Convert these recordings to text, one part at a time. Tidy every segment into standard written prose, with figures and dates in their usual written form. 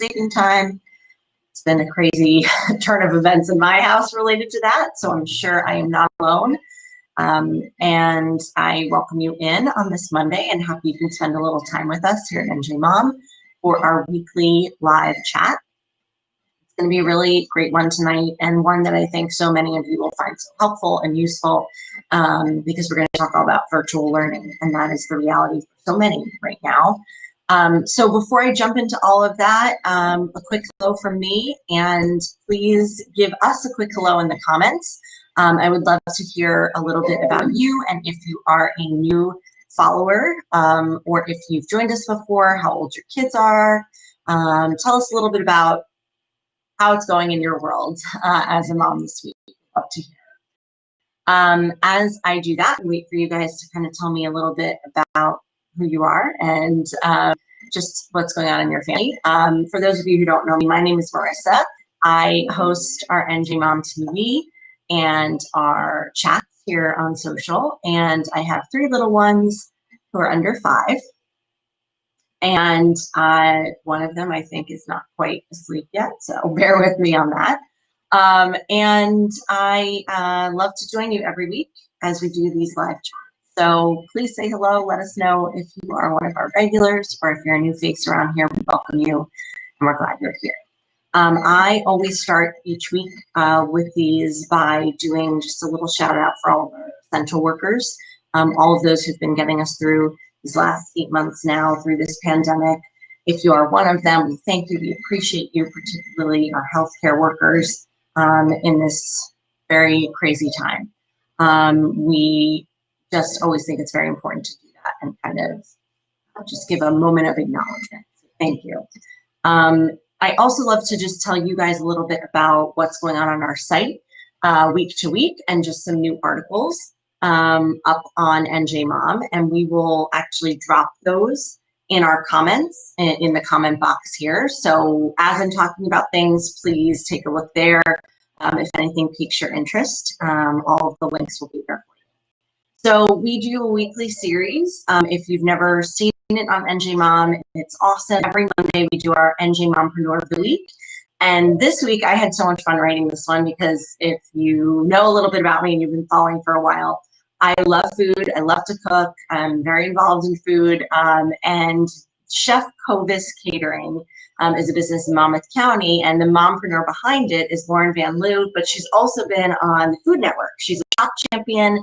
sleeping time. It's been a crazy turn of events in my house related to that, so I'm sure I am not alone. And I welcome you in on this Monday and hope you can spend a little time with us here at NJ Mom for our weekly live chat. It's going to be a really great one tonight, and one that I think so many of you will find so helpful and useful, because we're going to talk all about virtual learning, and that is the reality for so many right now. So before I jump into all of that, a quick hello from me, and please give us a quick hello in the comments. I would love to hear a little bit about you, and if you are a new follower, or if you've joined us before, how old your kids are. Tell us a little bit about how it's going in your world as a mom this week. Love to hear. As I do that, wait for you guys to kind of tell me a little bit about who you are and just what's going on in your family. For those of you who don't know me, my name is Marissa. I host our NJ Mom TV and our chats here on social, and I have 3 little ones who are under 5. And one of them, I think, is not quite asleep yet, so bear with me on that. And I love to join you every week as we do these live chats. So please say hello. Let us know if you are one of our regulars, or if you're a new face around here. We welcome you, and we're glad you're here. I always start each week with these by doing just a little shout out for all of our essential workers, all of those who've been getting us through these last 8 months now through this pandemic. If you are one of them, we thank you, we appreciate you, particularly our healthcare workers in this very crazy time. We just always think it's very important to do that and kind of just give a moment of acknowledgement. So thank you. I also love to just tell you guys a little bit about what's going on our site week to week, and just some new articles up on NJ Mom, and we will actually drop those in our comments in the comment box here. So as I'm talking about things, please take a look there. If anything piques your interest, all of the links will be there for you. So we do a weekly series. If you've never seen it on NJ Mom, it's awesome. Every Monday we do our NJ Mompreneur of the Week. And this week I had so much fun writing this one, because if you know a little bit about me and you've been following for a while, I love food, I love to cook, I'm very involved in food, and Chef Louvis Catering is a business in Monmouth County, and the mompreneur behind it is Lauren Van Loo, but she's also been on the Food Network. She's a top champion,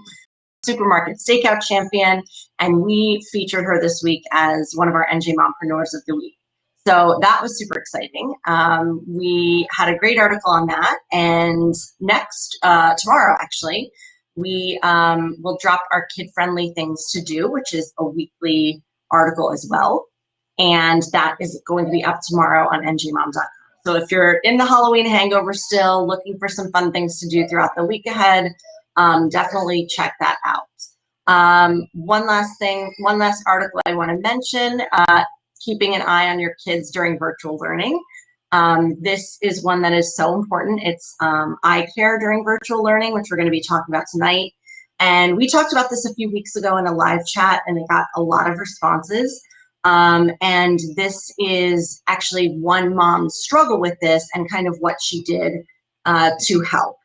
supermarket stakeout champion, and we featured her this week as one of our NJ Mompreneurs of the Week. So that was super exciting. We had a great article on that, and tomorrow actually, we will drop our kid-friendly things to do, which is a weekly article as well. And that is going to be up tomorrow on njmom.com. So if you're in the Halloween hangover still, looking for some fun things to do throughout the week ahead, definitely check that out. One last article I want to mention, keeping an eye on your kids during virtual learning. This is one that is so important. It's eye care during virtual learning, which we're going to be talking about tonight. And we talked about this a few weeks ago in a live chat, and it got a lot of responses. And this is actually one mom's struggle with this and kind of what she did to help.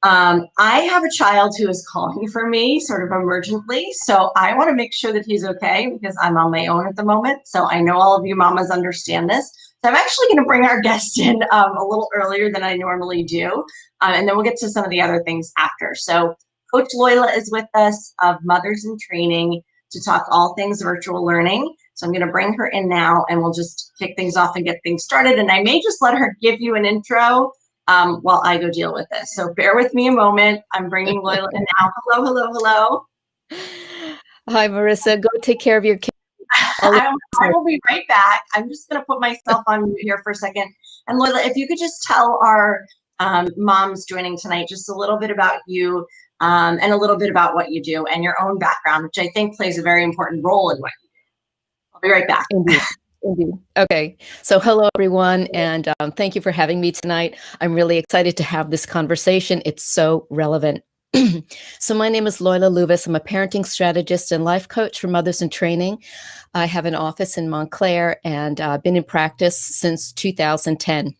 I have a child who is calling for me sort of emergently, so I want to make sure that he's okay, because I'm on my own at the moment. So I know all of you mamas understand this. So I'm actually going to bring our guest in a little earlier than I normally do, and then we'll get to some of the other things after. So Coach Loyla is with us of Mothers in Training to talk all things virtual learning. So I'm going to bring her in now, and we'll just kick things off and get things started. And I may just let her give you an intro while I go deal with this. So bear with me a moment. I'm bringing Loyla in now. Hello, hello, hello. Hi, Marissa. Go take care of your kids. I will be right back. I'm just going to put myself on mute here for a second. And Loyla, if you could just tell our moms joining tonight just a little bit about you, and a little bit about what you do and your own background, which I think plays a very important role in what you do. I'll be right back. Indeed. Okay. So hello, everyone. And thank you for having me tonight. I'm really excited to have this conversation. It's so relevant. So my name is Loyla Louvis. I'm a parenting strategist and life coach for mothers in training. I have an office in Montclair and been in practice since 2010.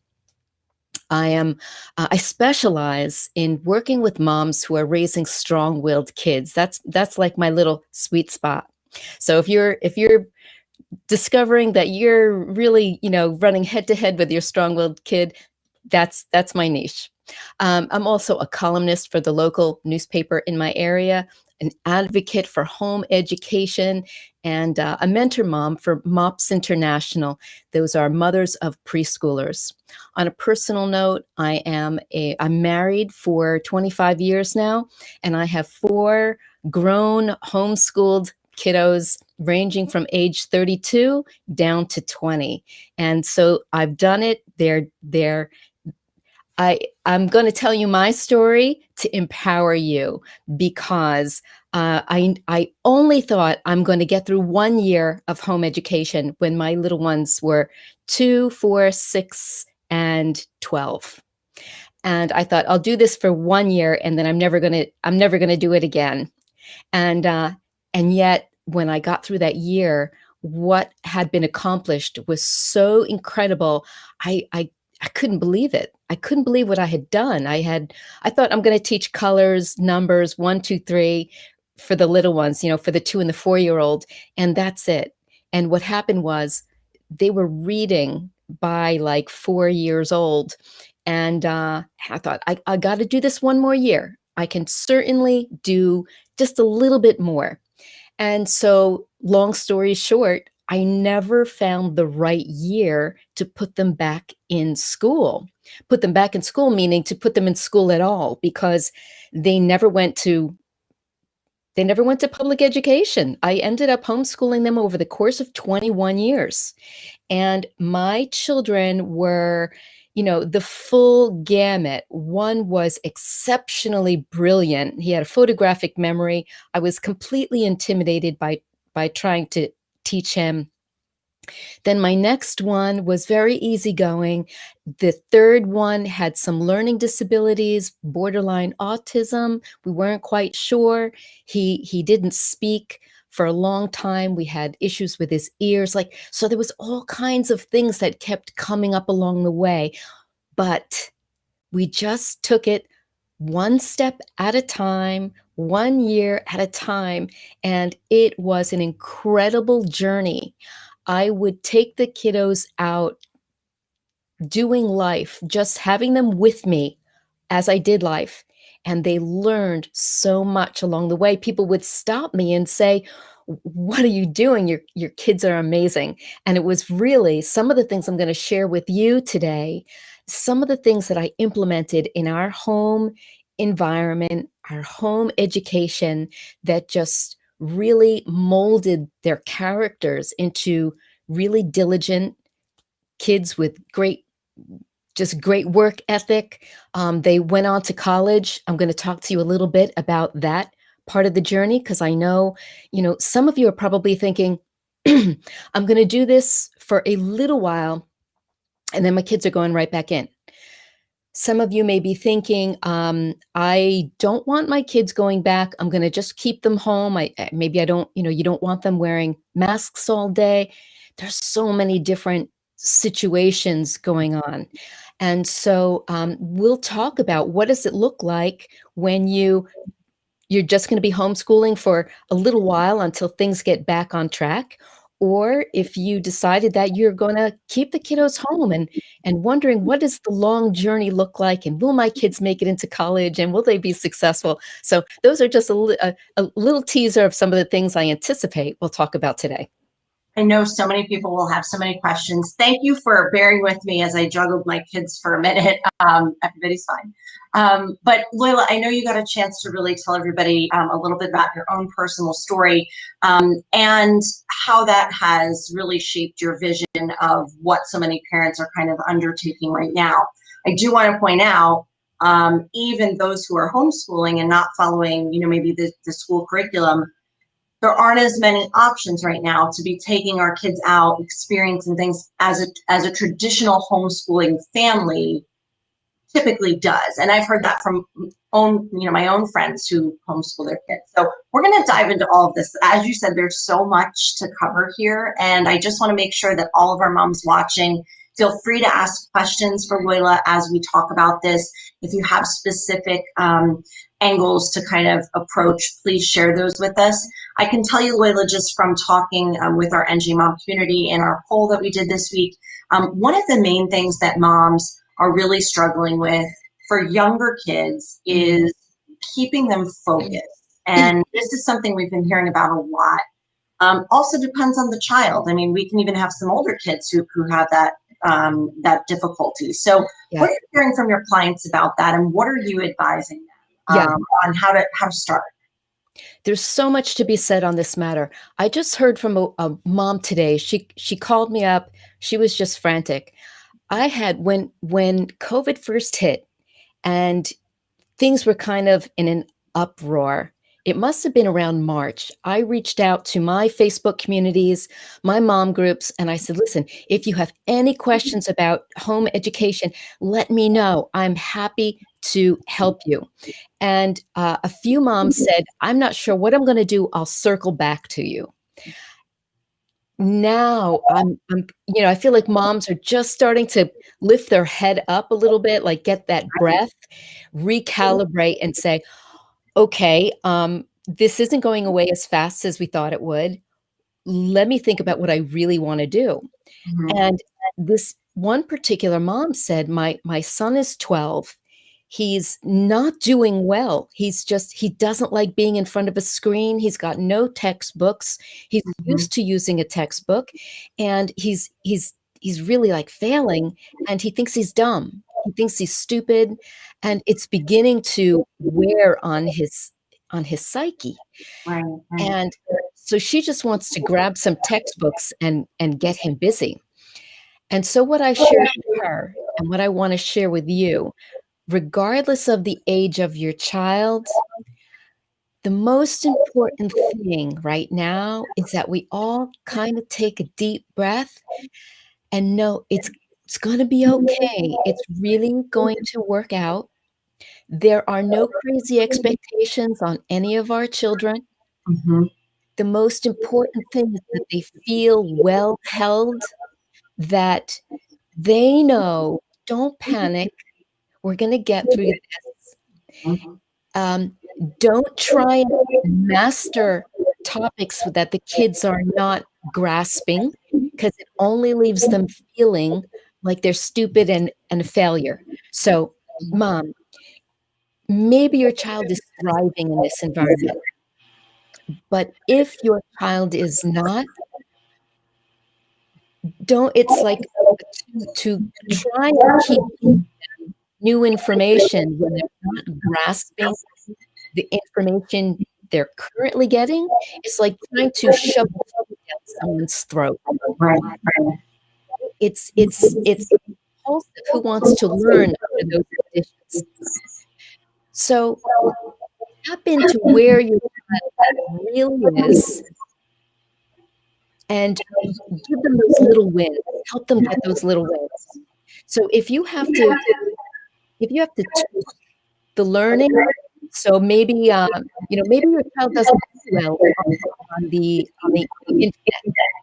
I specialize in working with moms who are raising strong-willed kids. That's like my little sweet spot. So if you're discovering that you're really, running head to head with your strong-willed kid, that's my niche. I'm also a columnist for the local newspaper in my area, an advocate for home education, and a mentor mom for MOPS International. Those are mothers of preschoolers. On a personal note, I'm married for 25 years now, and I have 4 grown homeschooled kiddos ranging from age 32 down to 20. And so I've done it. I'm going to tell you my story to empower you, because I only thought I'm going to get through 1 year of home education when my little ones were 2, 4, 6, and 12. And I thought I'll do this for 1 year, and then I'm never going to do it again. And yet, when I got through that year, what had been accomplished was so incredible. I couldn't believe it. I couldn't believe what I had done. I thought I'm going to teach colors, numbers, 1, 2, 3 for the little ones, for the 2 and the 4-year-old, and that's it. And what happened was they were reading by like 4 years old. And I thought, I got to do this 1 more year. I can certainly do just a little bit more. And so, long story short, I never found the right year to put them back in school. Put them back in school, meaning to put them in school at all, because they never went to public education. I ended up homeschooling them over the course of 21 years. And my children were, the full gamut. One was exceptionally brilliant. He had a photographic memory. I was completely intimidated by trying to teach him. Then my next one was very easygoing. The third one had some learning disabilities, borderline autism. We weren't quite sure. He didn't speak for a long time. We had issues with his ears. So there was all kinds of things that kept coming up along the way. But we just took it one step at a time, 1 year at a time. And it was an incredible journey. I would take the kiddos out doing life, just having them with me as I did life. And they learned so much along the way. People would stop me and say, "What are you doing? Your kids are amazing." And it was really some of the things I'm going to share with you today, some of the things that I implemented in our home environment, our home education, that just really molded their characters into really diligent kids with great work ethic. They went on to college. I'm going to talk to you a little bit about that part of the journey, because I know, some of you are probably thinking, I'm going to do this for a little while, and then my kids are going right back in. Some of you may be thinking, I don't want my kids going back. I'm going to just keep them home. Maybe I don't, you don't want them wearing masks all day. There's so many different situations going on. And so we'll talk about what does it look like when you're just going to be homeschooling for a little while until things get back on track, or if you decided that you're going to keep the kiddos home and wondering, what does the long journey look like, and will my kids make it into college, and will they be successful? So those are just a little teaser of some of the things I anticipate we'll talk about today. I know so many people will have so many questions. Thank you for bearing with me as I juggled my kids for a minute. Everybody's fine. But Loyla, I know you got a chance to really tell everybody a little bit about your own personal story and how that has really shaped your vision of what so many parents are kind of undertaking right now. I do want to point out, even those who are homeschooling and not following, maybe the school curriculum, there aren't as many options right now to be taking our kids out, experiencing things as a traditional homeschooling family typically does. And I've heard that from my own friends who homeschool their kids. So we're going to dive into all of this. As you said, there's so much to cover here, and I just want to make sure that all of our moms watching feel free to ask questions for Loyla as we talk about this. If you have specific angles to kind of approach, please share those with us. I can tell you, Loyla, just from talking with our NG Mom community and our poll that we did this week, one of the main things that moms are really struggling with for younger kids is keeping them focused. And this is something we've been hearing about a lot. Also depends on the child. I mean, we can even have some older kids who have that difficulty. So what are you hearing from your clients about that, and what are you advising them on how to start? There's so much to be said on this matter. I just heard from a mom today. She called me up. She was just frantic. I had when COVID first hit and things were kind of in an uproar. It must have been around March. I reached out to my Facebook communities, my mom groups, and I said, listen, if you have any questions about home education, let me know. I'm happy to help you. And a few moms said, I'm not sure what I'm going to do. I'll circle back to you. Now I feel like moms are just starting to lift their head up a little bit, like get that breath, recalibrate and say, okay, this isn't going away as fast as we thought it would. Let me think about what I really want to do. Mm-hmm. And this one particular mom said, my son is 12. He's not doing well. He doesn't like being in front of a screen. He's got no textbooks. He's used to using a textbook, and he's really like failing, and he thinks he's dumb. He thinks he's stupid, and it's beginning to wear on his psyche. Right. And so she just wants to grab some textbooks and get him busy. And so what I shared with her and what I want to share with you, regardless of the age of your child, the most important thing right now is that we all kind of take a deep breath and know it's going to be okay. It's really going to work out. There are no crazy expectations on any of our children. Mm-hmm. The most important thing is that they feel well held, that they know, don't panic, we're going to get through this. Don't try and master topics that the kids are not grasping, because it only leaves them feeling like they're stupid and a failure. So, mom, maybe your child is thriving in this environment, but if your child is not, it's like to try and keep new information when they're not grasping the information they're currently getting. It's like trying to shove food down someone's throat. Right. It's impulsive. Who wants to learn under those conditions? So tap into where your child really is and give them those little wins. Help them get those little wins. So if you have to tweak the learning, so maybe maybe your child doesn't do well on the internet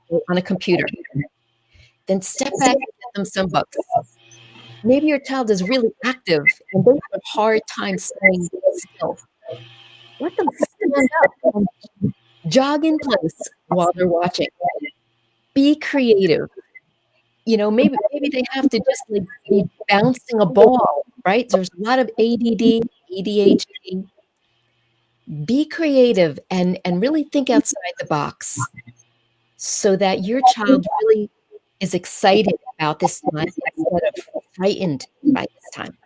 or on a computer, then step back and get them some books. Maybe your child is really active and they have a hard time staying still. Let them stand up and jog in place while they're watching. Be creative. Maybe they have to just like be bouncing a ball, right? There's a lot of ADD, ADHD. Be creative and really think outside the box so that your child really is excited about this time instead of frightened by this time.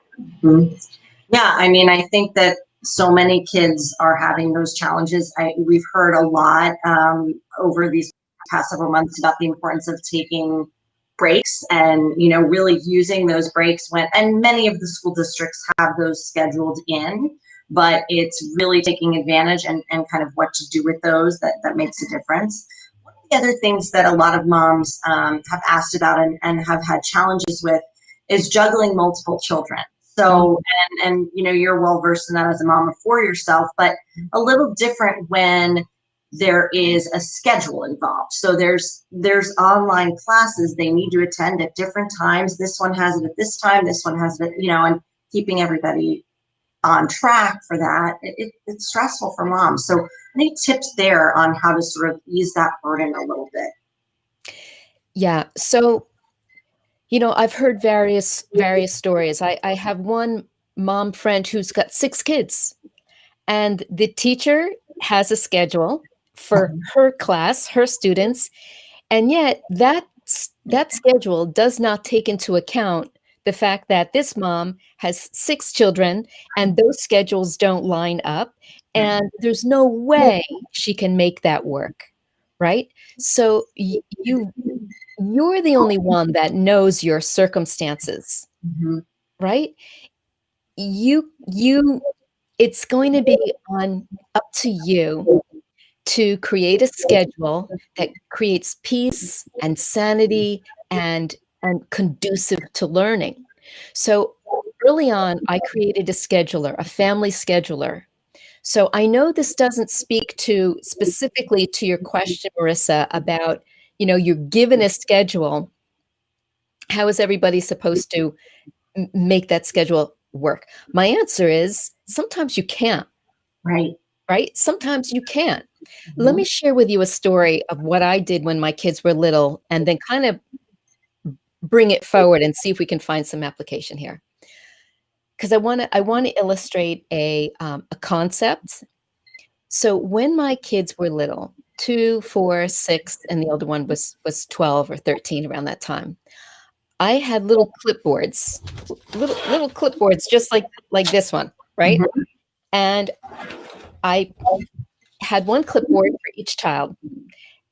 Mm-hmm. Yeah, I mean, I think that so many kids are having those challenges. We've heard a lot over these past several months about the importance of taking breaks and, really using those breaks and many of the school districts have those scheduled in, but it's really taking advantage and kind of what to do with those that makes a difference. One of the other things that a lot of moms have asked about and have had challenges with is juggling multiple children. So, and you know, you're well versed in that as a mom of four yourself, but a little different when there is a schedule involved. So there's online classes they need to attend at different times. This one has it at this time, this one has it, you know, and keeping everybody on track for that, it's stressful for moms. So any tips there on how to sort of ease that burden a little bit? Yeah. So, you know, I've heard various stories. I have one mom friend who's got 6 kids, and the teacher has a schedule for her class, her students, and yet that schedule does not take into account the fact that this mom has 6 children and those schedules don't line up, and there's no way she can make that work, right? So you're the only one that knows your circumstances, Mhm. right? You it's going to be on up to you to create a schedule that creates peace and sanity and conducive to learning. So early on, I created a scheduler, a family scheduler. So I know this doesn't speak to specifically to your question, Marissa, about, you know, you're given a schedule. How is everybody supposed to make that schedule work? My answer is sometimes you can't, Right. right? Sometimes you can't. Let Mhm. me share with you a story of what I did when my kids were little and then kind of bring it forward and see if we can find some application here. Because I want to illustrate a concept. So when my kids were little, 2, 4, 6, and the older one was 12 or 13 around that time, I had little clipboards, little clipboards just like this one, right? Mhm. And I had one clipboard for each child,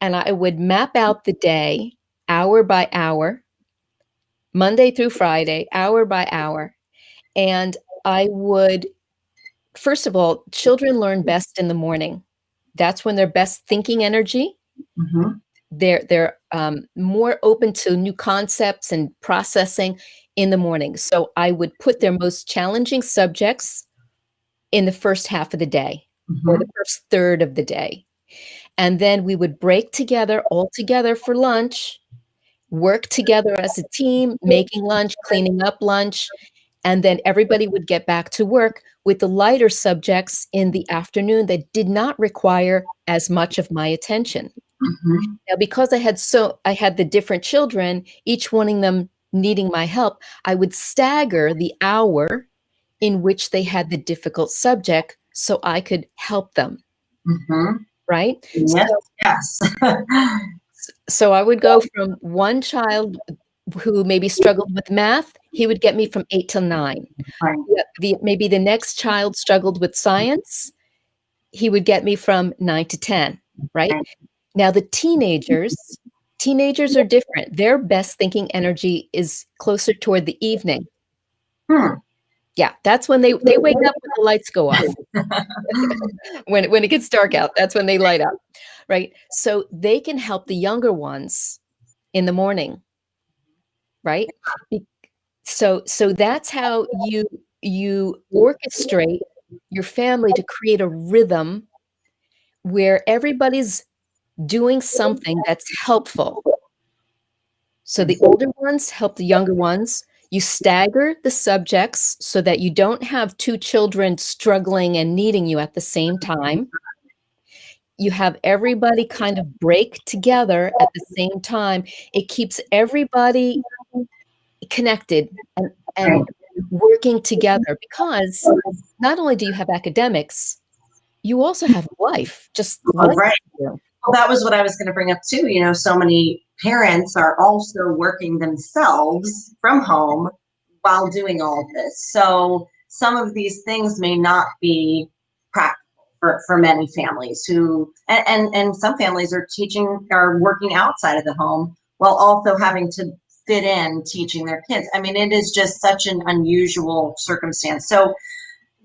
and I would map out the day, hour by hour, Monday through Friday, hour by hour. And I would, first of all, children learn best in the morning. That's when they're best thinking energy. Mhm. They're more open to new concepts and processing in the morning. So I would put their most challenging subjects in the first half of the day or the Mhm. first third of the day. And then we would break together all together for lunch, work together as a team, making lunch, cleaning up lunch, and then everybody would get back to work with the lighter subjects in the afternoon that did not require as much of my attention. Mhm. Now, because I had the different children, each wanting them needing my help, I would stagger the hour in which they had the difficult subject so I could help them, Mhm. right? Yes. Yes. So I would go from one child who maybe struggled with math, he would get me from 8 till 9. Right. Yeah, maybe the next child struggled with science, he would get me from 9 to 10, right? Right. Now the teenagers are different. Their best thinking energy is closer toward the evening. Hmm. Yeah, that's when they wake up when the lights go off. When it gets dark out, that's when they light up, right? So they can help the younger ones in the morning, right? Be so that's how you orchestrate your family to create a rhythm where everybody's doing something that's helpful. So the older ones help the younger ones. You stagger the subjects so that you don't have 2 children struggling and needing you at the same time. You have everybody kind of break together at the same time. It keeps everybody connected and Right. working together because not only do you have academics, you also have life, just Oh, like right. you. Well, that was what I was going to bring up too. You know, so many parents are also working themselves from home while doing all of this. So some of these things may not be practical for many families who, and some families are working outside of the home while also having to fit in teaching their kids. I mean, it is just such an unusual circumstance. So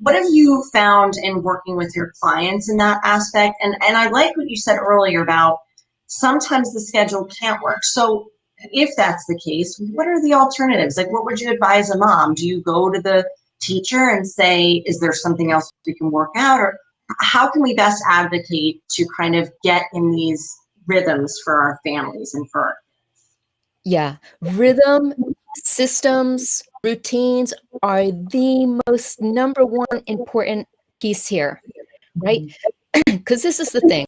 what have you found in working with your clients in that aspect? And I like what you said earlier about sometimes the schedule can't work. So if that's the case, what are the alternatives? Like, what would you advise a mom? Do you go to the teacher and say, is there something else we can work out? Or how can we best advocate to kind of get in these rhythms for our families and for our Yeah, rhythm, systems, routines are the most number one important piece here, right? Because this is the thing.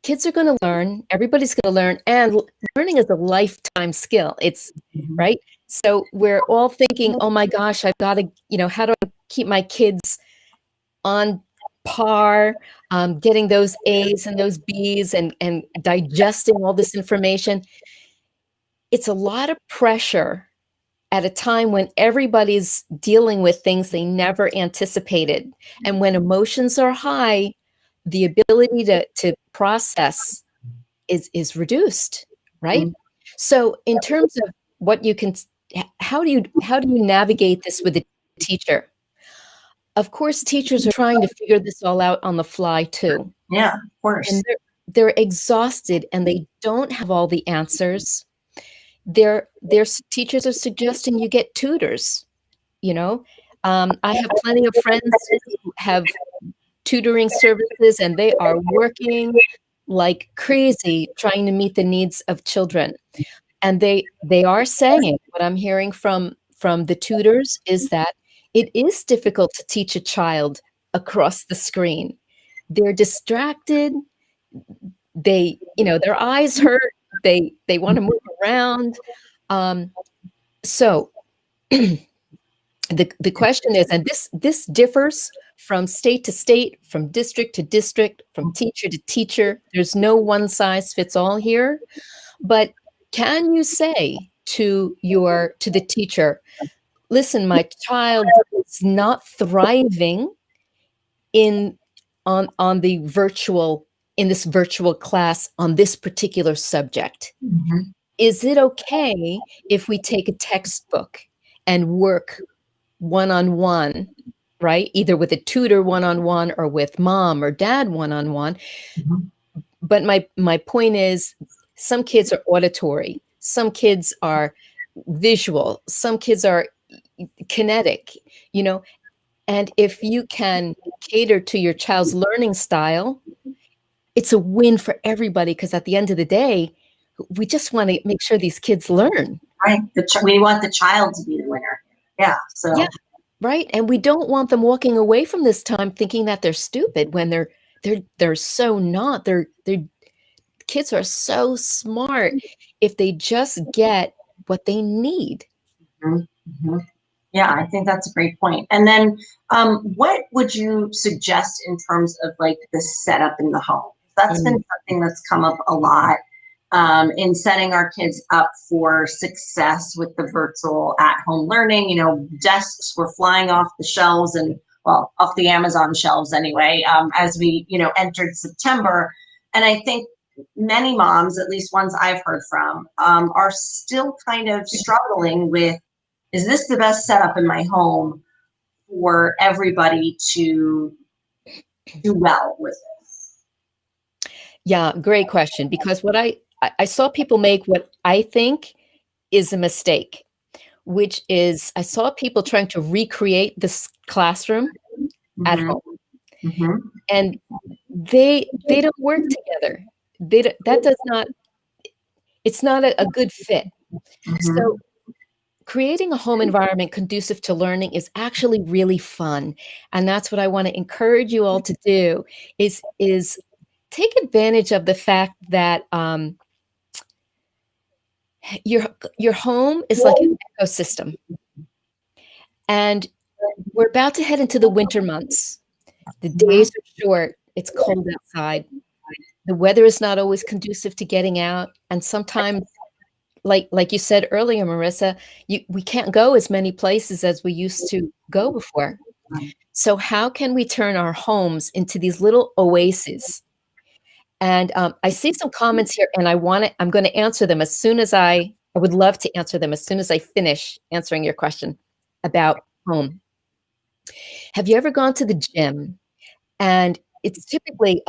Kids are going to learn, everybody's going to learn, and learning is a lifetime skill. It's right. So we're all thinking, oh my gosh, I've got to, how do I keep my kids on par, getting those A's and those B's and digesting all this information. It's a lot of pressure at a time when everybody's dealing with things they never anticipated. And when emotions are high, the ability to process is reduced, right? So in terms of what you can, how do you navigate this with a teacher? Of course, teachers are trying to figure this all out on the fly too. Yeah, of course. And they're exhausted and they don't have all the answers. Their teachers are suggesting you get tutors, I have plenty of friends who have tutoring services and they are working like crazy trying to meet the needs of children. And they are saying, what I'm hearing from the tutors is that it is difficult to teach a child across the screen. They're distracted. They, their eyes hurt. They want to move around. So the question is, and this differs from state to state, from district to district, from teacher to teacher. There's no one size fits all here. But can you say to the teacher, listen, my child is not thriving on the virtual, in this virtual class on this particular subject. Is it okay if we take a textbook and work one-on-one, right? Either with a tutor one-on-one or with mom or dad one-on-one. But my point is, some kids are auditory, some kids are visual, some kids are kinetic, and if you can cater to your child's learning style, it's a win for everybody, because at the end of the day, we just want to make sure these kids learn. Right. We want the child to be the winner. Yeah. So. Yeah. Right. And we don't want them walking away from this time thinking that they're stupid when they're so not. They're kids are so smart if they just get what they need. Yeah, I think that's a great point. And then what would you suggest in terms of like the setup in the home? That's been something that's come up a lot in setting our kids up for success with the virtual at-home learning. Desks were flying off the shelves and, well, off the Amazon shelves anyway, as we, entered September. And I think many moms, at least ones I've heard from, are still kind of struggling with, is this the best setup in my home for everybody to do well with this? Yeah, great question. Because what I saw people make what I think is a mistake, which is I saw people trying to recreate this classroom at home. And they don't work together. It's not a good fit. So creating a home environment conducive to learning is actually really fun. And that's what I want to encourage you all to do is take advantage of the fact that your home is like an ecosystem. And we're about to head into the winter months. The days are short. It's cold outside. The weather is not always conducive to getting out. And sometimes, like you said earlier, Marissa, we can't go as many places as we used to go before. So how can we turn our homes into these little oases? And I see some comments here, and I'm going to answer them as soon as I would love to answer them as soon as I finish answering your question about home. Have you ever gone to the gym? And it's typically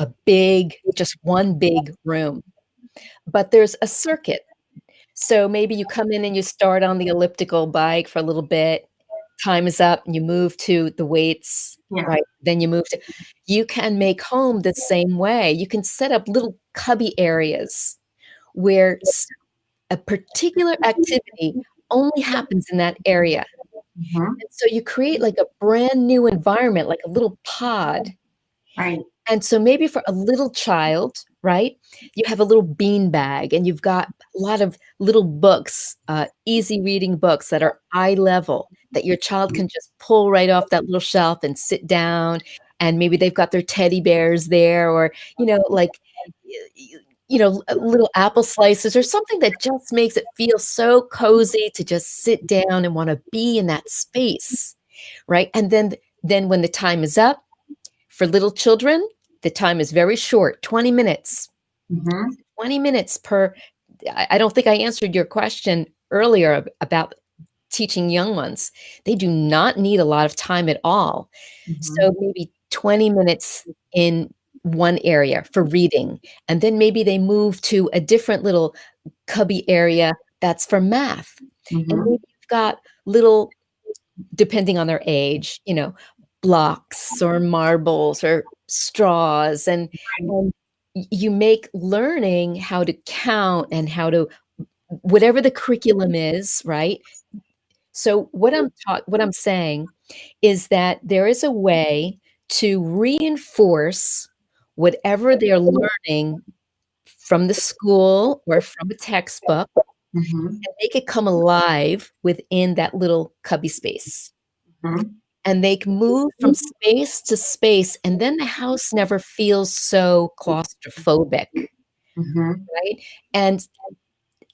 just one big room, but there's a circuit. So maybe you come in and you start on the elliptical bike for a little bit, time is up and you move to the weights, Yeah. right? Then you move to, you can make home the same way. You can set up little cubby areas where a particular activity only happens in that area. Mhm. And so you create like a brand new environment, like a little pod. Right. And so maybe for a little child, right, you have a little bean bag and you've got a lot of little books, easy reading books that are eye level that your child can just pull right off that little shelf and sit down. And maybe they've got their teddy bears there, or, like, little apple slices or something that just makes it feel so cozy to just sit down and want to be in that space, right? And then when the time is up, for little children, the time is very short, 20 minutes. Mhm. 20 minutes per. I don't think I answered your question earlier about teaching young ones. They do not need a lot of time at all. Mhm. So maybe 20 minutes in one area for reading, and then maybe they move to a different little cubby area that's for math. And Mhm. maybe you've got little, depending on their age, blocks or marbles or straws, and you make learning how to count and how to, whatever the curriculum is, right? So what I'm saying is that there is a way to reinforce whatever they're learning from the school or from a textbook Mhm. and make it come alive within that little cubby space. Mhm. And they can move from space to space, and then the house never feels so claustrophobic, Mhm. right? And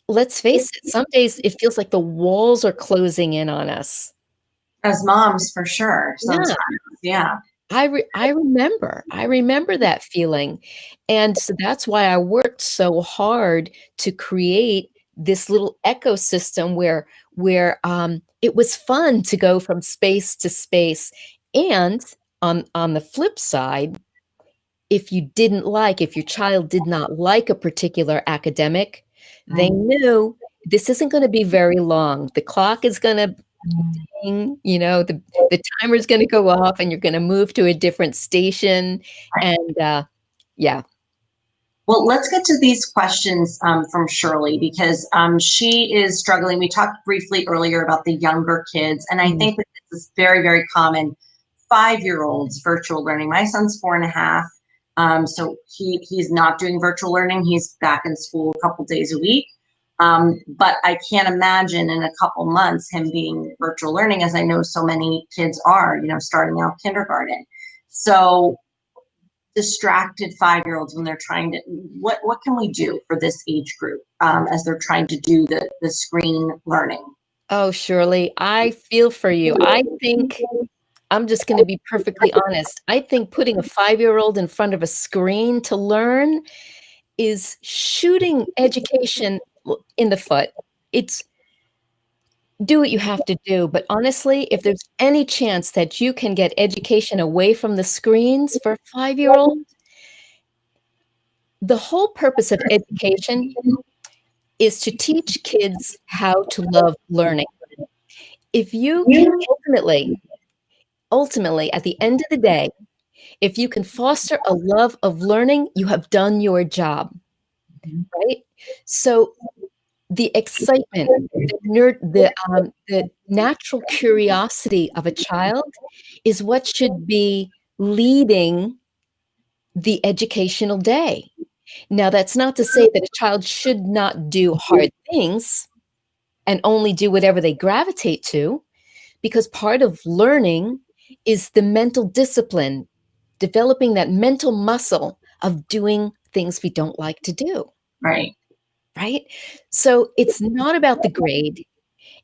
let's face it, some days it feels like the walls are closing in on us. As moms, for sure. Yeah, Sometimes, yeah. I remember that feeling, and so that's why I worked so hard to create this little ecosystem where it was fun to go from space to space. And on the flip side, if your child did not like a particular academic, they Right. knew this isn't going to be very long. The clock is going to ding, the timer is going to go off and you're going to move to a different station. And yeah. Well, let's get to these questions from Shirley because she is struggling. We talked briefly earlier about the younger kids, and I Mm. think that this is very, very common. 5-year-olds virtual learning. My son's 4.5, so he's not doing virtual learning. He's back in school a couple days a week. But I can't imagine in a couple months him being virtual learning, as I know so many kids are, starting out kindergarten. So distracted 5-year-olds when they're trying to, what can we do for this age group as they're trying to do the screen learning? Oh, Shirley, I feel for you. I think I'm just going to be perfectly honest. I think putting a 5-year-old in front of a screen to learn is shooting education in the foot. It's do what you have to do. But honestly, if there's any chance that you can get education away from the screens for a 5-year-old, the whole purpose of education is to teach kids how to love learning. If you can ultimately, at the end of the day, if you can foster a love of learning, you have done your job, right? So the excitement, the natural curiosity of a child is what should be leading the educational day. Now, that's not to say that a child should not do hard things and only do whatever they gravitate to, because part of learning is the mental discipline, developing that mental muscle of doing things we don't like to do, Right. right? So it's not about the grade.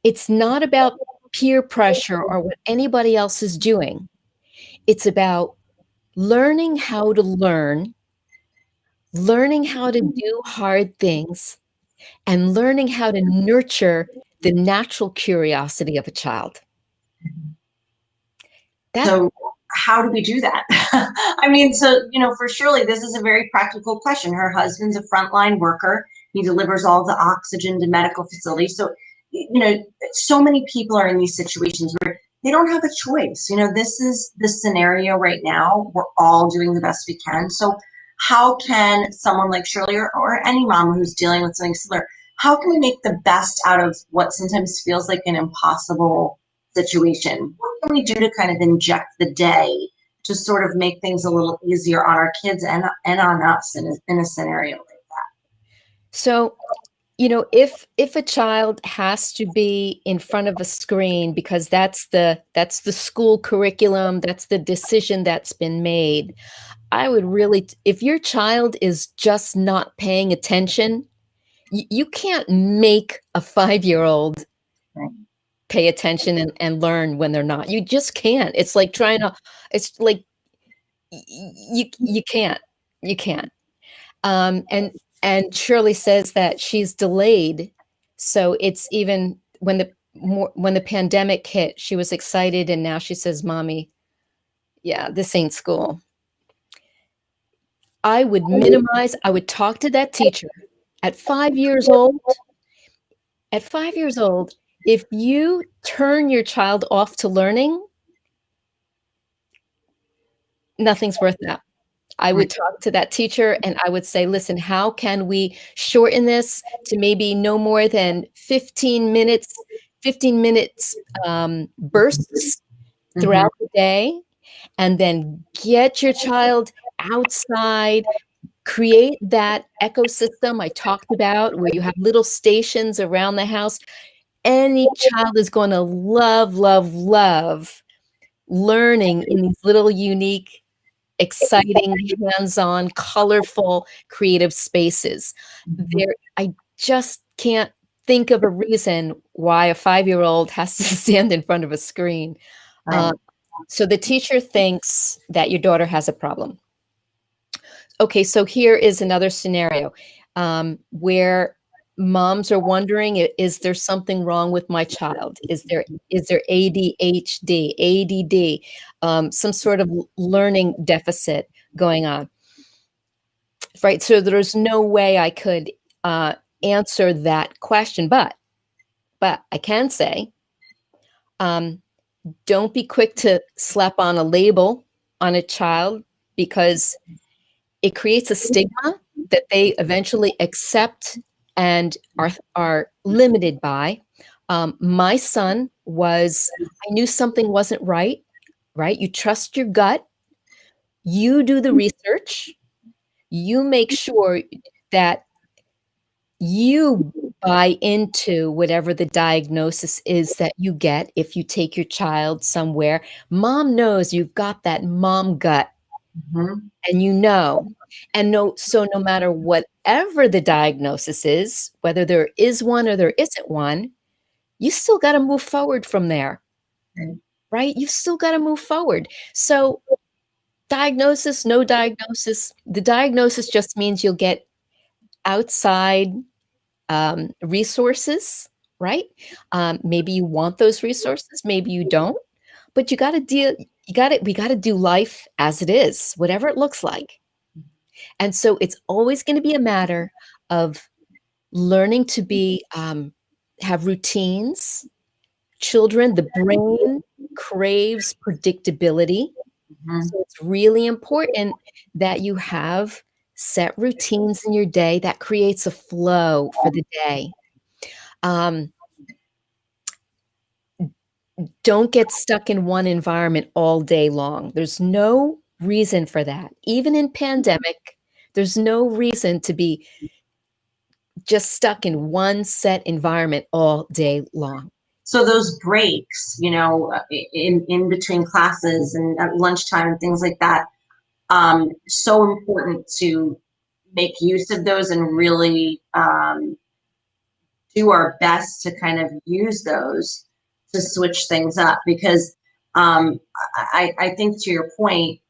It's not about peer pressure or what anybody else is doing. It's about learning how to learn, learning how to do hard things, and learning how to nurture the natural curiosity of a child. That So how do we do that? I mean, so, for Shirley, this is a very practical question. Her husband's a frontline worker. He delivers all the oxygen to medical facilities. So, so many people are in these situations where they don't have a choice. This is the scenario right now. We're all doing the best we can. So how can someone like Shirley or any mom who's dealing with something similar, how can we make the best out of what sometimes feels like an impossible situation? What can we do to kind of inject the day to sort of make things a little easier on our kids and on us in a scenario like that? So, if a child has to be in front of a screen because that's the school curriculum, that's the decision that's been made, I would really, if your child is just not paying attention, you can't make a 5-year-old Right. pay attention and learn when they're not. You just can't. It's like it's like you can't. You can't. And Shirley says that she's delayed. So it's even when the pandemic hit, she was excited, and now she says, "Mommy, yeah, this ain't school." I would minimize, I would talk to that teacher at 5 years old. At 5 years old, if you turn your child off to learning, nothing's worth that. I would talk to that teacher and I would say, listen, how can we shorten this to maybe no more than 15 minutes, bursts throughout the day, and then get your child outside, create that ecosystem I talked about where you have little stations around the house. Any child is going to love, love, love learning in these little unique, exciting, hands-on, colorful, creative spaces. I just can't think of a reason why a 5-year-old has to stand in front of a screen. Right. So the teacher thinks that your daughter has a problem. Okay, so here is another scenario where moms are wondering, is there something wrong with my child? Is there ADHD, ADD, some sort of learning deficit going on? Right, so there's no way I could answer that question, but I can say, don't be quick to slap on a label on a child, because it creates a stigma that they eventually accept and are limited by. My son I knew something wasn't right, right? You trust your gut, you do the research, you make sure that you buy into whatever the diagnosis is that you get if you take your child somewhere. Mom knows you've got that mom gut. And so no matter whatever the diagnosis is, whether there is one or there isn't one, you still got to move forward from there, right? You've still got to move forward. So diagnosis, no diagnosis, the diagnosis just means you'll get outside resources, right? Maybe you want those resources, maybe you don't, but we got to do life as it is, whatever it looks like. And so it's always going to be a matter of learning to have routines. Children, the brain craves predictability. So it's really important that you have set routines in your day that creates a flow for the day. Don't get stuck in one environment all day long. There's no reason for that. Even in pandemic, there's no reason to be just stuck in one set environment all day long. So those breaks, in between classes and at lunchtime and things like that, so important to make use of those and really do our best to kind of use those to switch things up, because I think, to your point,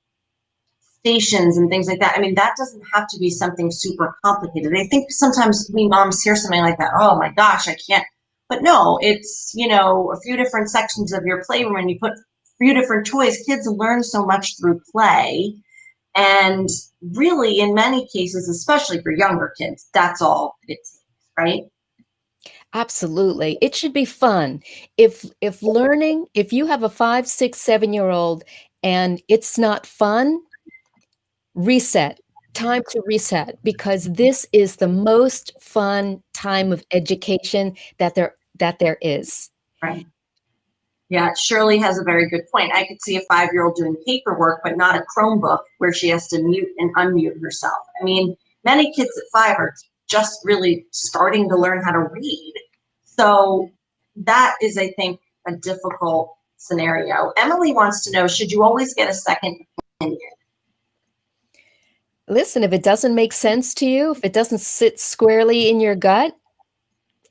stations and things like that, I mean, that doesn't have to be something super complicated. I think sometimes we moms hear something like that, oh my gosh, I can't. But no, it's, a few different sections of your playroom and you put a few different toys. Kids learn so much through play. And really, in many cases, especially for younger kids, that's all it takes, right? Absolutely. It should be fun. If learning, if you have a 5, 6, 7-year old and it's not fun, reset. Time to reset, because this is the most fun time of education that there is. Right. Yeah, Shirley has a very good point. I could see a 5-year-old doing paperwork, but not a Chromebook where she has to mute and unmute herself. I mean, many kids at 5 are just really starting to learn how to read. So that is, I think, a difficult scenario. Emily wants to know, should you always get a second opinion? Listen, if it doesn't make sense to you, if it doesn't sit squarely in your gut,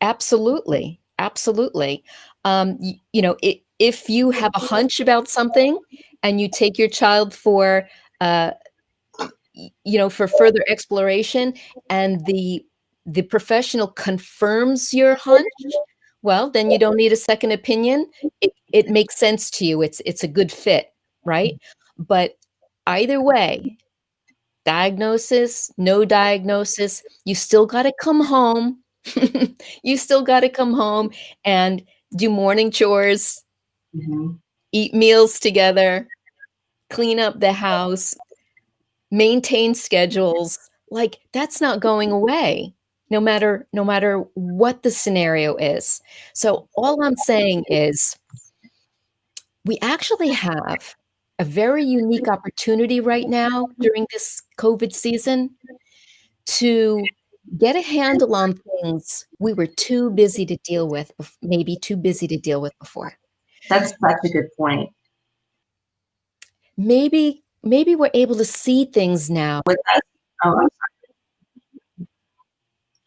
absolutely, absolutely. If you have a hunch about something and you take your child for, uh, for further exploration, and the professional confirms your hunch, well, then you don't need a second opinion. It makes sense to you. It's a good fit, right? But either way, diagnosis, no diagnosis, you still got to come home. You still got to come home and do morning chores, Mhm. eat meals together, clean up the house, maintain schedules. Like, that's not going away, no matter what the scenario is. So all I'm saying is we actually have a very unique opportunity right now during this COVID season to get a handle on things we were too busy to deal with, maybe too busy to deal with before. That's such a good point. Maybe we're able to see things now. With us, oh, I'm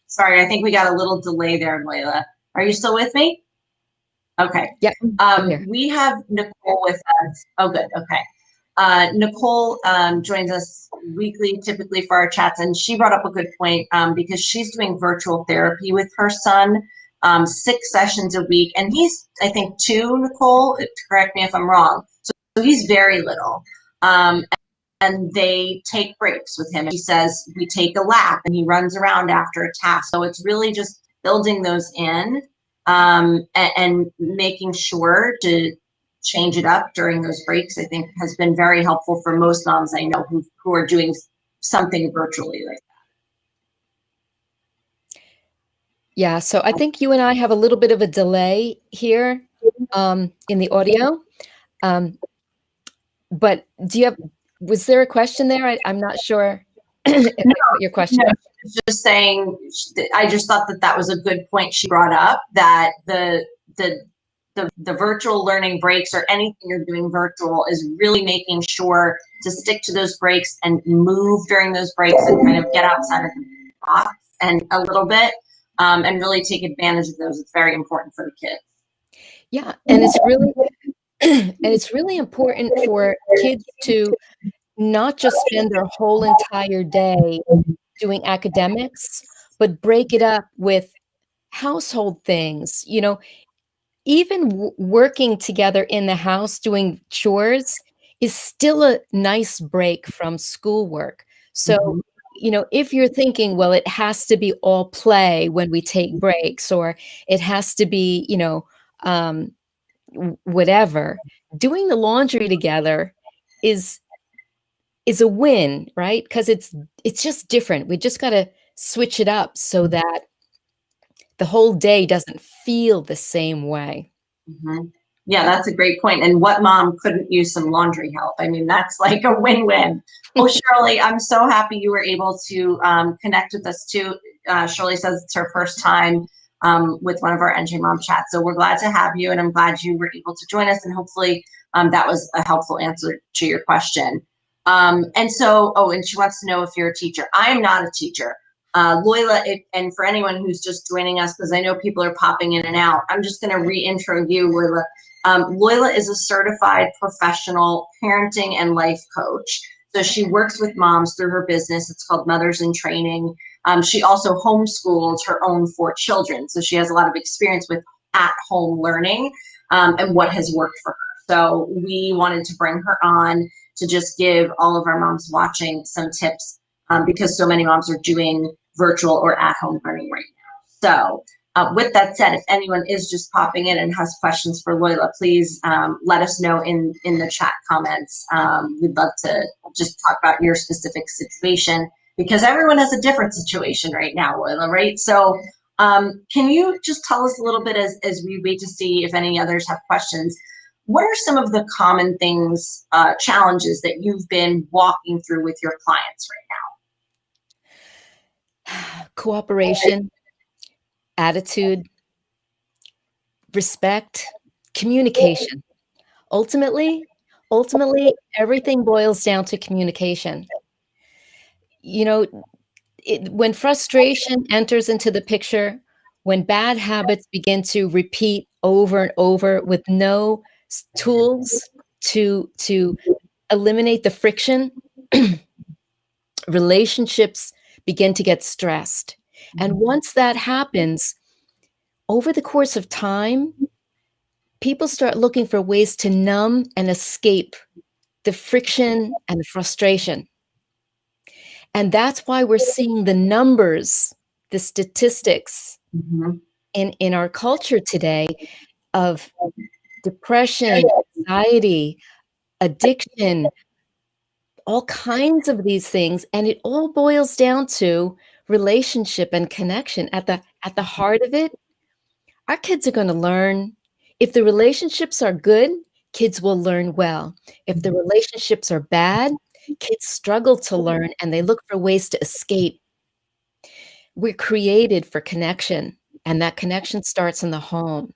sorry, I think we got a little delay there, Loyla. Are you still with me? Okay. Yeah, I'm here. We have Nicole with us. Oh, good. Okay. Nicole joins us weekly, typically for our chats, and she brought up a good point because she's doing virtual therapy with her son, 6 sessions a week, and he's, I think, 2, Nicole, correct me if I'm wrong. So he's very little. And they take breaks with him. He says, we take a lap, and he runs around after a task. So it's really just building those in and making sure to change it up during those breaks, I think has been very helpful for most moms I know who are doing something virtually like that. Yeah, so I think you and I have a little bit of a delay here in the audio. But was there a question there? I'm not sure if I got your question. No, just saying, I just thought that was a good point she brought up, that the virtual learning breaks or anything you're doing virtual is really making sure to stick to those breaks and move during those breaks and kind of get outside of the box and a little bit and really take advantage of those. It's very important for the kids. Yeah, and it's really and it's really important for kids to not just spend their whole entire day doing academics, but break it up with household things. Even working together in the house doing chores is still a nice break from schoolwork. So, if you're thinking, well, it has to be all play when we take breaks, or it has to be, whatever, doing the laundry together is a win, right? Because it's just different. We just got to switch it up so that the whole day doesn't feel the same way. Mm-hmm. Yeah, that's a great point. And what mom couldn't use some laundry help? I mean, that's like a win-win. Oh, Shirley, I'm so happy you were able to connect with us too. Shirley says it's her first time with one of our NJ Mom chats. So we're glad to have you, and I'm glad you were able to join us, and hopefully that was a helpful answer to your question. And she wants to know if you're a teacher. I am not a teacher. Loyla, and for anyone who's just joining us, because I know people are popping in and out, I'm just going to re-intro you, Loyla. Loyla is a certified professional parenting and life coach. So she works with moms through her business. It's called Mothers in Training. She also homeschools her own 4 children. So she has a lot of experience with at-home learning and what has worked for her. So we wanted to bring her on to just give all of our moms watching some tips because so many moms are doing virtual or at-home learning right now. So With that said, if anyone is just popping in and has questions for Loyla, please let us know in the chat comments. We'd love to just talk about your specific situation, because everyone has a different situation right now, Loyla, right? So can you just tell us a little bit, as we wait to see if any others have questions, what are some of the common things, challenges that you've been walking through with your clients right Cooperation, attitude, respect, communication. Ultimately, everything boils down to communication. You know, when frustration enters into the picture, when bad habits begin to repeat over and over with no tools to eliminate the friction, relationships begin to get stressed. And once that happens, over the course of time, people start looking for ways to numb and escape the friction and the frustration. And that's why we're seeing the numbers, the statistics now? in our culture today of depression, anxiety, addiction, all kinds of these things. And it all boils down to relationship and connection. At the heart of it, our kids are going to learn. If the relationships are good, kids will learn well. If the relationships are bad, kids struggle to learn and they look for ways to escape. We're created for connection, and that connection starts in the home.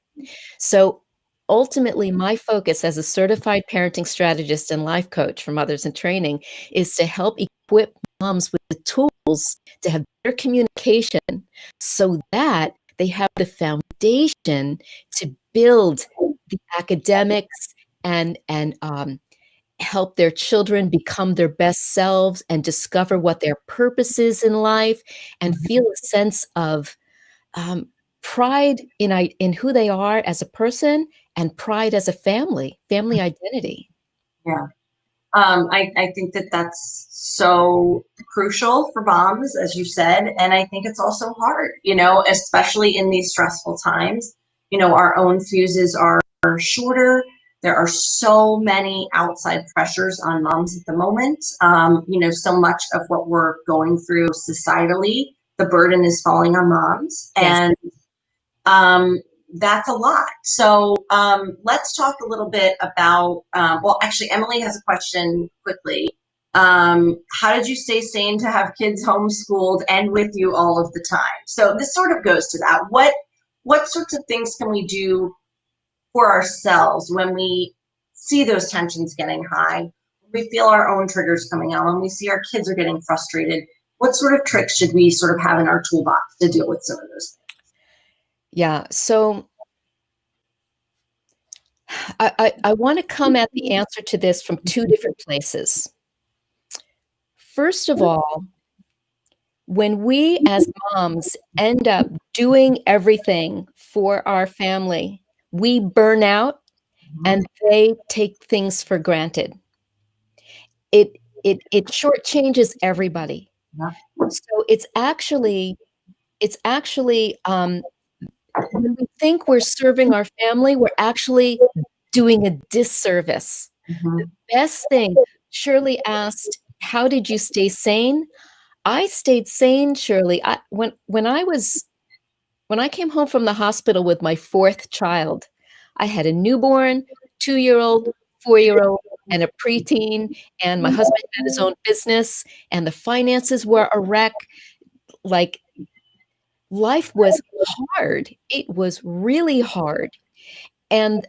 So ultimately, my focus as a certified parenting strategist and life coach for mothers in training is to help equip moms with the tools to have better communication so that they have the foundation to build the academics and help their children become their best selves and discover what their purpose is in life and feel a sense of pride in who they are as a person and pride as a family identity. Yeah. I think that that's so crucial for moms, as you said, and I think it's also hard, especially in these stressful times. Our own fuses are shorter. There are so many outside pressures on moms at the moment. So much of what we're going through societally, the burden is falling on moms, Yes. and that's a lot. So let's talk a little bit about, well, actually, Emily has a question quickly. How did you stay sane to have kids homeschooled and with you all of the time? So this sort of goes to that. What sorts of things can we do for ourselves when we see those tensions getting high, when we feel our own triggers coming out, when we see our kids are getting frustrated? What sort of tricks should we sort of have in our toolbox to deal with some of those things? Yeah. So I want to come at the answer to this from two different places. First of all, when we as moms end up doing everything for our family, we burn out and they take things for granted. It shortchanges everybody. Yeah. So it's actually when we think we're serving our family, we're actually doing a disservice. The best thing, Shirley asked, how did you stay sane? I stayed sane, Shirley. When I came home from the hospital with my fourth child, I had a newborn, 2-year-old, 4-year-old, and a preteen, and my husband had his own business, and the finances were a wreck. Like, life was hard. It was really hard. And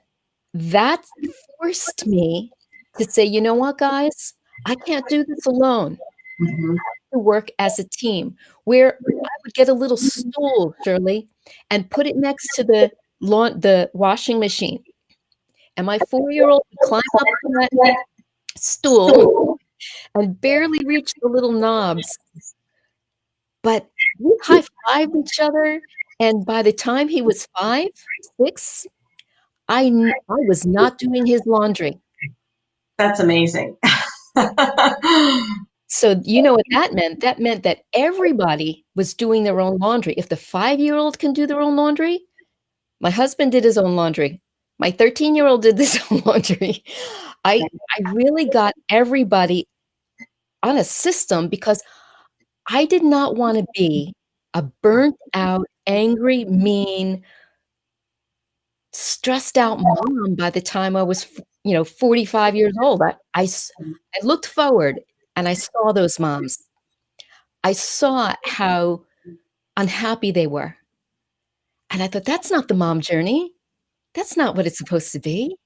that forced me to say, you know what, guys? I can't do this alone. To work as a team, where I would get a little stool, Shirley, and put it next to the washing machine. And my 4-year-old would climb up on that stool and barely reach the little knobs. But we high-fived each other, and by the time he was 5, 6, I was not doing his laundry. That's amazing. So you know what that meant? That meant that everybody was doing their own laundry. If the 5-year-old can do their own laundry, my husband did his own laundry. My 13-year-old did his own laundry. I really got everybody on a system because I did not want to be a burnt out, angry, mean, stressed out mom by the time I was, 45 years old. I looked forward and I saw those moms. I saw how unhappy they were. And I thought, that's not the mom journey. That's not what it's supposed to be.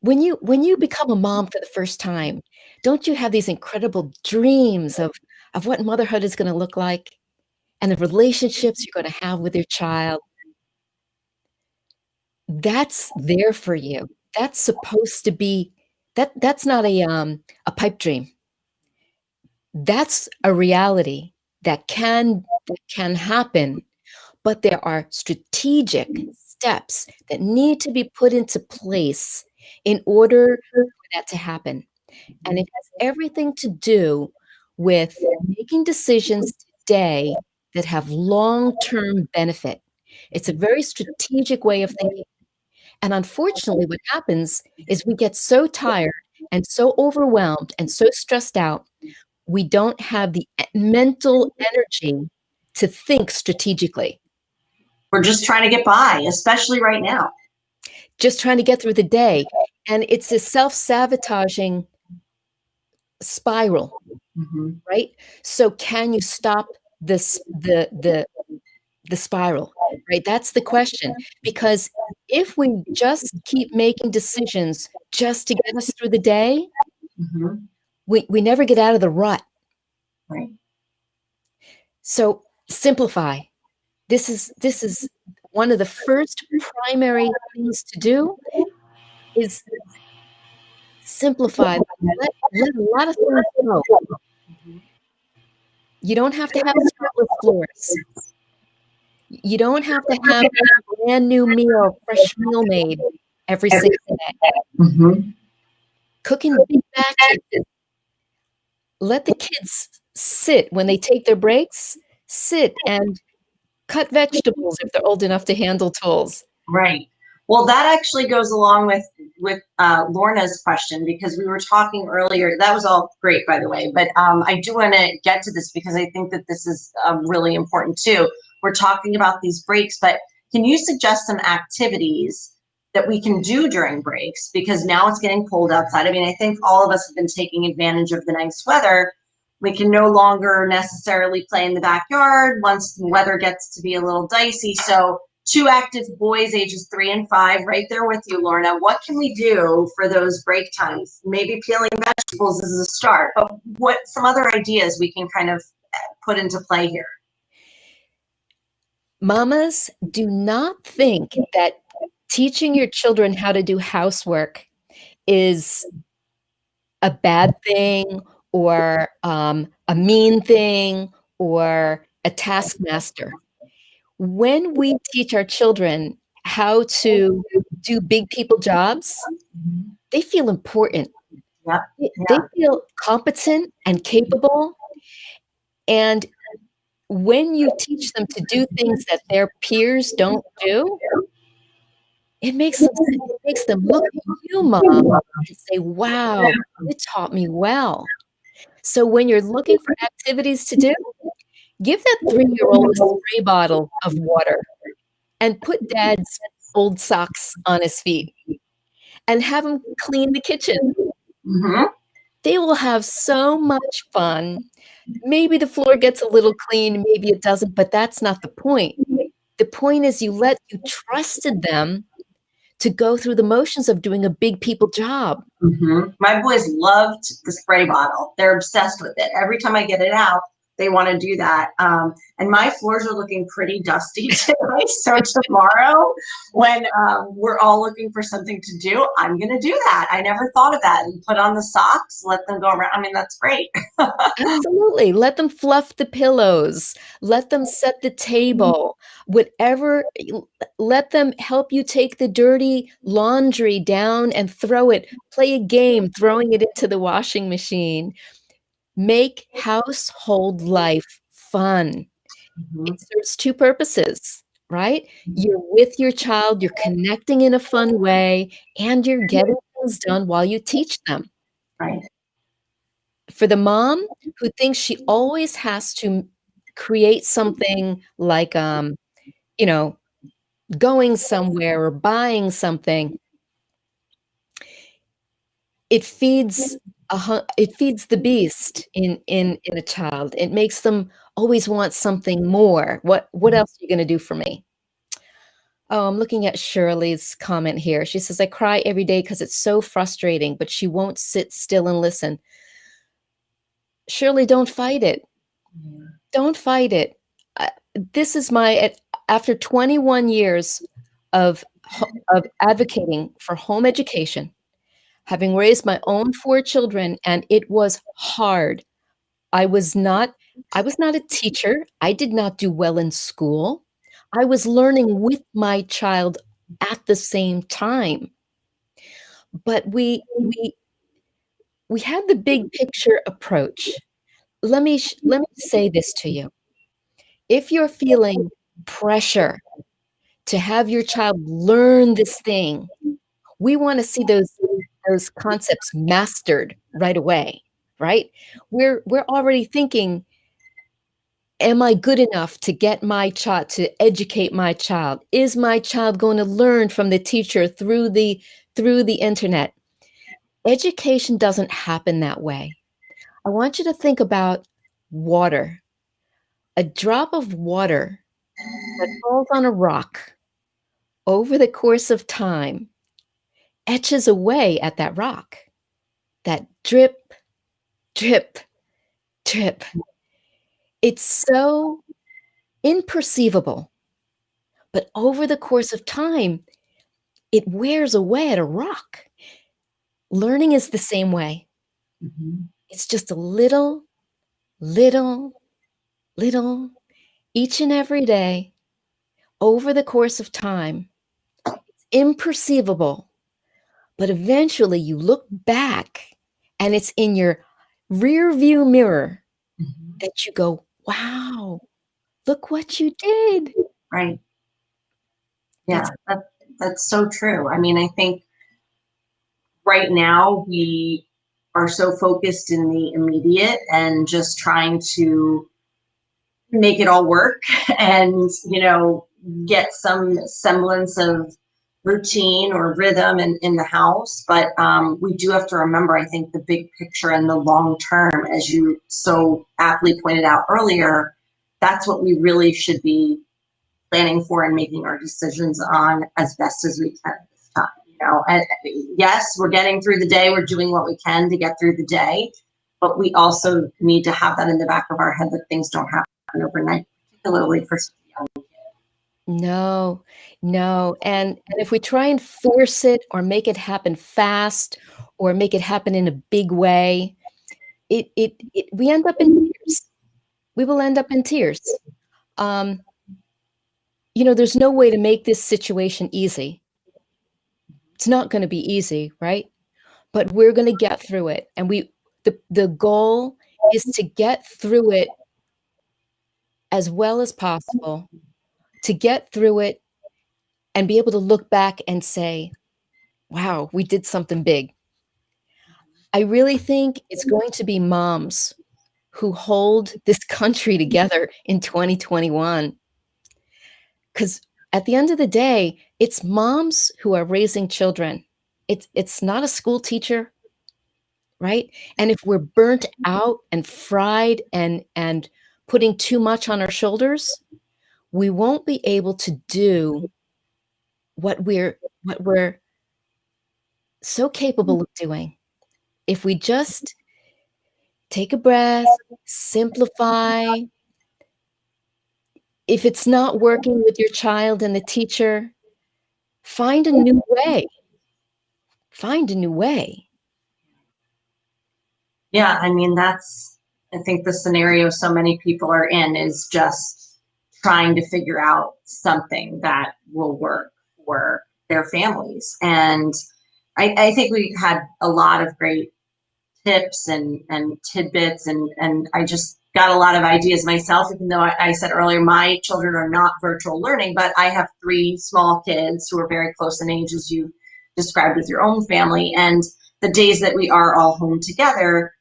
When you become a mom for the first time, don't you have these incredible dreams of what motherhood is gonna look like and the relationships you're gonna have with your child? That's there for you. That's supposed to be that's not a pipe dream. That's a reality that can happen, but there are strategic steps that need to be put into place in order for that to happen. And it has everything to do with making decisions today that have long-term benefit. It's a very strategic way of thinking. And unfortunately, what happens is we get so tired and so overwhelmed and so stressed out, we don't have the mental energy to think strategically. We're just trying to get by, especially right now. Just trying to get through the day. And it's a self-sabotaging spiral, right? So can you stop the spiral, right? That's the question. Because if we just keep making decisions just to get us through the day, we never get out of the rut. Right. So simplify. This is one of the first primary things to do is simplify. Let a lot of things go. You don't have to have spotless floors. You don't have to have a brand new meal, fresh meal made every single day. Cooking big batches. Let the kids sit when they take their breaks, sit and cut vegetables if they're old enough to handle tools. Right. Well, that actually goes along with Lorna's question, because we were talking earlier. That was all great, by the way, but I do want to get to this because I think that this is really important too. We're talking about these breaks, but can you suggest some activities that we can do during breaks? Because now it's getting cold outside. I mean, I think all of us have been taking advantage of the nice weather. We can no longer necessarily play in the backyard once the weather gets to be a little dicey. So 2 active boys, ages 3 and 5, right there with you, Lorna. What can we do for those break times? Maybe peeling vegetables is a start, but what some other ideas we can kind of put into play here? Mamas, do not think that teaching your children how to do housework is a bad thing or a mean thing or a taskmaster. When we teach our children how to do big people jobs, they feel important. They feel competent and capable. And when you teach them to do things that their peers don't do, it makes them look at you, Mom, and say, wow, you taught me well. So when you're looking for activities to do, give that 3-year-old a spray bottle of water and put Dad's old socks on his feet and have him clean the kitchen. They will have so much fun. Maybe the floor gets a little clean, maybe it doesn't, but that's not the point. The point is you trusted them to go through the motions of doing a big people job. My boys loved the spray bottle. They're obsessed with it. Every time I get it out, they want to do that. And my floors are looking pretty dusty today. So tomorrow, when we're all looking for something to do, I'm going to do that. I never thought of that. And put on the socks, let them go around. I mean, that's great. Absolutely. Let them fluff the pillows. Let them set the table. Whatever, let them help you take the dirty laundry down and throw it. Play a game, throwing it into the washing machine. Make household life fun. It Mhm. serves two purposes, right? You're with your child, you're connecting in a fun way, and you're getting things done while you teach them. Right. For the mom who thinks she always has to create something like, you know, going somewhere or buying something, it feeds it feeds the beast in a child. It makes them always want something more. What else are you gonna do for me? Oh, I'm looking at Shirley's comment here. She says, "I cry every day because it's so frustrating, but she won't sit still and listen." Shirley, don't fight it. Yeah. Don't fight it. I this is my after 21 years of advocating for home education, having raised my own 4 children, and it was hard. I was not I was not a teacher. I did not do well in school. I was learning with my child at the same time. But we had the big picture approach. Let me say this to you. If you're feeling pressure to have your child learn this thing, we wanna see those concepts mastered right away, right? We're already thinking, "Am I good enough to get my child to educate my child? Is my child going to learn from the teacher through the internet?" Education doesn't happen that way. I want you to think about water. A drop of water that falls on a rock over the course of time etches away at that rock. That drip, drip, drip. It's so imperceivable, but over the course of time, it wears away at a rock. Learning is the same way. Mhm. It's just a little, little, little, each and every day, over the course of time, imperceivable, but eventually you look back and it's in your rear view mirror Mhm. that you go, "Wow, look what you did." Right. That's Yeah, that's so true. I mean, I think right now we are so focused in the immediate and just trying to make it all work and, get some semblance of routine or rhythm in the house. But we do have to remember, I think, the big picture and the long term, as you so aptly pointed out earlier, that's what we really should be planning for and making our decisions on as best as we can at this time. And yes, we're getting through the day. We're doing what we can to get through the day, but we also need to have that in the back of our head that things don't happen overnight, particularly for young. no, no, and if we try and force it or make it happen fast or make it happen in a big way, it we end up in tears. We will end up in tears. Um, there's no way to make this situation easy. It's not gonna be easy, right? But we're gonna get through it, and the goal is to get through it as well as possible, to get through it and be able to look back and say, "Wow, we did something big." I really think it's going to be moms who hold this country together in 2021, 'cause at the end of the day, it's moms who are raising children. It's not a school teacher, right? And if we're burnt out and fried and putting too much on our shoulders, we won't be able to do what we're so capable of doing. If we just take a breath, simplify. If it's not working with your child and the teacher, find a new way. Find a new way. Yeah, I mean, I think the scenario so many people are in is just trying to figure out something that will work for their families. And I think we had a lot of great tips and tidbits, and I just got a lot of ideas myself, even though I said earlier my children are not virtual learning, but I have 3 small kids who are very close in age, as you described with your own family. And the days that we are all home together,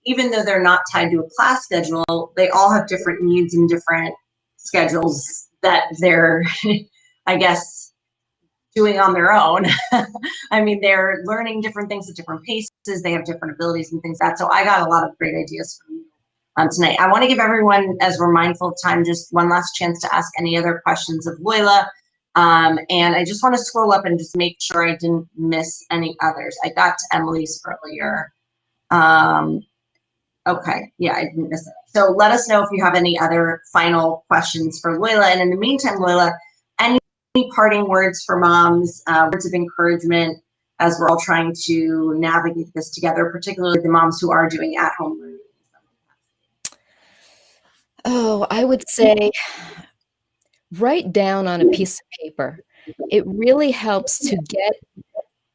even though they're not tied to a class schedule, they all have different needs and different schedules that they're, I guess, doing on their own. I mean, they're learning different things at different paces. They have different abilities and things like that. So I got a lot of great ideas from you tonight. I want to give everyone, as we're mindful of time, just one last chance to ask any other questions of Loyla. And I just want to scroll up and just make sure I didn't miss any others. I got to Emily's earlier. Okay, yeah, I didn't miss it. So let us know if you have any other final questions for Loyla. And in the meantime, Loyla, any parting words for moms, words of encouragement as we're all trying to navigate this together, particularly the moms who are doing at-home learning? Oh, I would say write down on a piece of paper. It really helps to get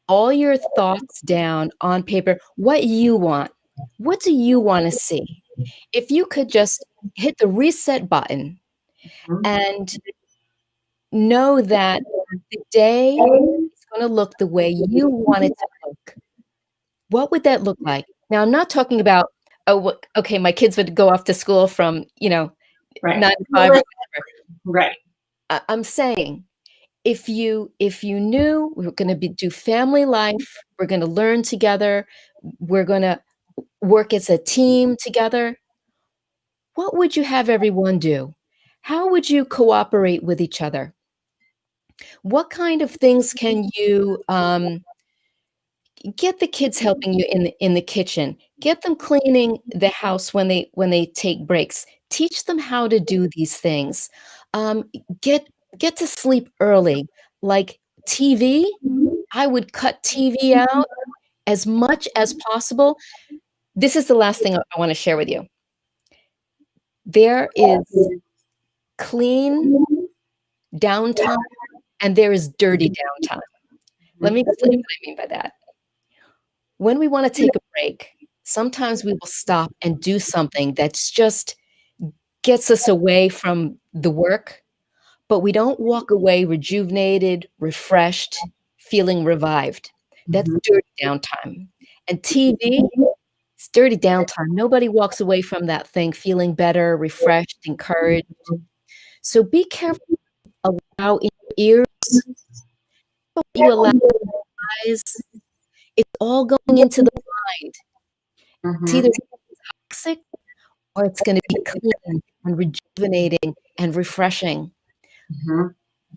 all your thoughts down on paper, what you want. What do you want to see? If you could just hit the reset button and know that the day is going to look the way you want it to look, what would that look like? Now, I'm not talking about, oh, okay, my kids would go off to school from, Right. 9 to 5 or whatever. Right. I'm saying, if you knew we were going to do family life, we're going to learn together, we're going to work as a team together, what would you have everyone do? How would you cooperate with each other? What kind of things can you get the kids helping you in the kitchen? Get them cleaning the house when they take breaks. Teach them how to do these things. Get to sleep early. Like TV, I would cut TV out as much as possible. This is the last thing I want to share with you. There is clean downtime and there is dirty downtime. Let me explain what I mean by that. When we want to take a break, sometimes we will stop and do something that's just gets us away from the work, but we don't walk away rejuvenated, refreshed, feeling revived. That's dirty downtime. And TV, it's dirty downtime. Nobody walks away from that thing feeling better, refreshed, encouraged. So be careful. Allow in your ears, what you allow in your eyes. It's all going into the mind. It's either toxic or it's going to be clean and rejuvenating and refreshing.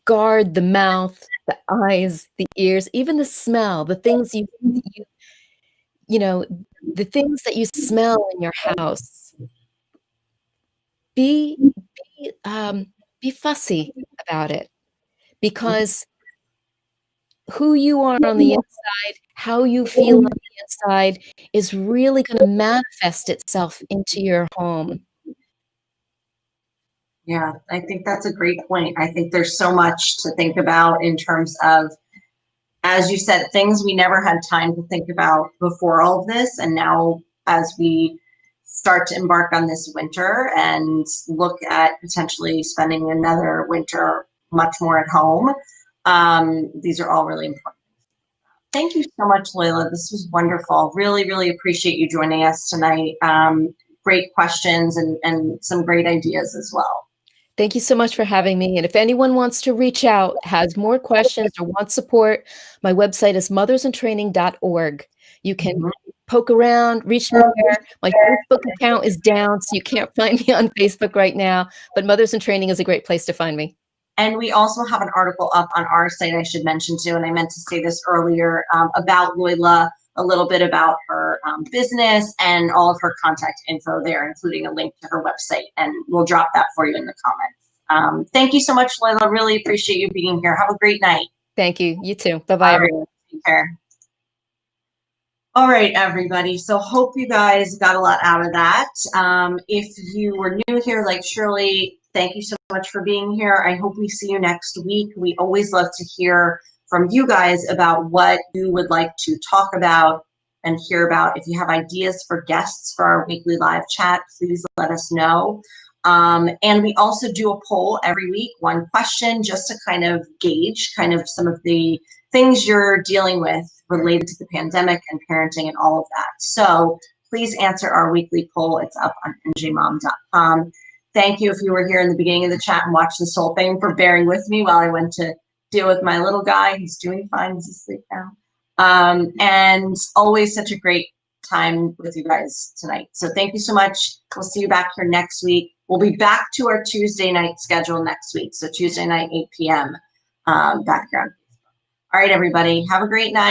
Guard the mouth, the eyes, the ears, even the smell, the things the things that you smell in your house. Be fussy about it, because who you are on the inside, how you feel on the inside is really going to manifest itself into your home. Yeah, I think that's a great point. I think there's so much to think about in terms of, as you said, things we never had time to think about before all of this. And now as we start to embark on this winter and look at potentially spending another winter much more at home, these are all really important. Thank you so much, Loyla. This was wonderful. Really, really appreciate you joining us tonight. Great questions and some great ideas as well. Thank you so much for having me. And if anyone wants to reach out, has more questions or wants support, my website is mothersandtraining.org. You can poke around, reach me there. My Facebook account is down, so you can't find me on Facebook right now, but Mothers in Training is a great place to find me. And we also have an article up on our site, I should mention too, and I meant to say this earlier, about Loyla, a little bit about her business and all of her contact info there, including a link to her website, and we'll drop that for you in the comments. Thank you so much, Loyla. Really appreciate you being here. Have a great night. Thank you. You too. Bye-bye, everyone. Take care. All right, everybody. So hope you guys got a lot out of that. If you were new here, like Shirley, thank you so much for being here. I hope we see you next week. We always love to hear from you guys about what you would like to talk about and hear about. If you have ideas for guests for our weekly live chat, please let us know. And we also do a poll every week, one question, just to kind of gauge kind of some of the things you're dealing with related to the pandemic and parenting and all of that. So please answer our weekly poll. It's up on njmom.com. Thank you if you were here in the beginning of the chat and watched this whole thing for bearing with me while I went to deal with my little guy. He's doing fine. He's asleep now. And always such a great time with you guys tonight. So thank you so much. We'll see you back here next week. We'll be back to our Tuesday night schedule next week. So Tuesday night, 8 p.m. Back here on Facebook. All right, everybody. Have a great night.